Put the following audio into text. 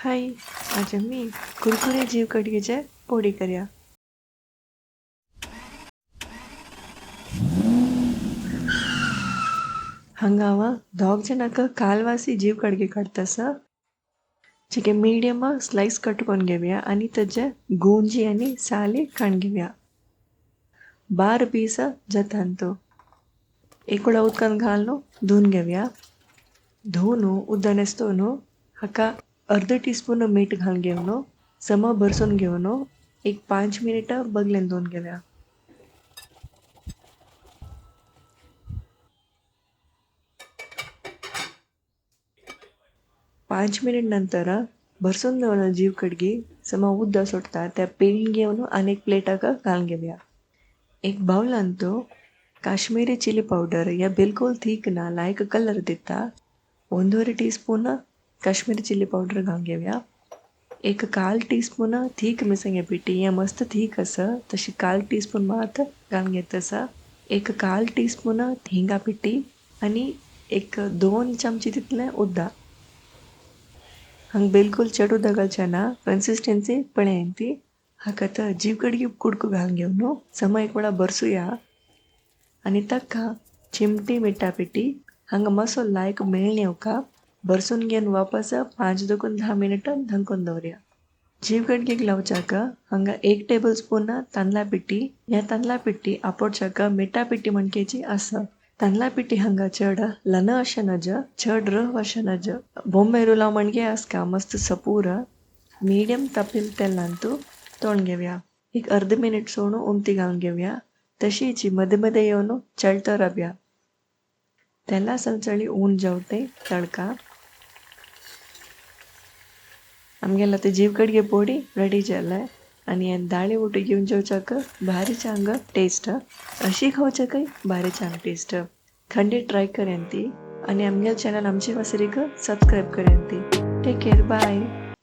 हाय, आज आम्ही कुरकुरे जीव कढयेचे पोळी करया. ಹಂಗಾವ ದಾಗ್ ಜನಕ ಕಾಲ್ವಾಸಿ ಜೀವ ಕಡ್ಗೆ काढतस चिके मीडियम स्लाइस कटकून घेऊया आणि त्याचे गोंजी आणि साली काढून घेऊया. 12 पीस जतांतो एक वेळा उदकान घालून धुवून घेऊया. धुवून उदनेस्तोन हाका अर्ध टीस्पून मीठ घालून घेऊन सम भरसून घेऊन एक 5 मिनिट बगलेन धुवून घेऊया. 5 मिनिट नंतर भरसून घेऊन जीव कडगी सम उद्द सुटता त्या पेन घेऊन अनेक प्लेटाक घालून घेऊया. एक बाउल आणतो काश्मीरी चिली पावडर या बिलकुल थिक ना लायक कलर देता 1.5 टीस्पून काश्मीरी चिली पावडर घालून घेऊया. एक 1/4 टीस्पून थिक मिसळ्या पिठी या मस्त थिक असं तशी 1/4 टीस्पून मात घालून घेतस. एक 1/4 टीस्पून हिंगा पिठी आणि एक 2 चमचे तितले उद्दा. हंग बिलकुल चटू दगलच्याना कन्सिस्टन्सी पळेंती हाकत जीव कडगी कुडकू घालून घेऊन सम एक वेळा बरसूया आणि तक्का चिमटी मिठा पिठी हंग मसो लायक मेळणेवका बरसून घेऊन वापस 5 ते 10 मिनिट धंकून दवरूया. जीव कडगीक लावच्याक हंग 1 टेबलस्पून तांदळा पिठी या तांदळा पिठी आपोडच्याक मिठा पिठी म्हणकेची असं. तांदळा पिठी हंगा चढ लन अशनज चढ रह अशनज बॉम्बे रुला मणगे असका मस्त सपूर मीडियम तपील तेलांतू तोंड घेऊया. एक अर्ध मिनिट सोडून उमती घालून घेऊया. तशीची मध्ये मध्ये येऊन चळतं रव्या. तेला सलचळी ऊन जेवते तडका आमगेला ते जीव कडगे पोळी रेडी जालाय आणि दाळे उठी घेऊन जेवच्याक भारी चांग टेस्ट अशी खावच्याक भारी चांग टेस्ट खंडीत ट्राय करेन ती आणि आमगे चॅनल आमची वसरीक सबस्क्राईब करेन ती. Take care bye.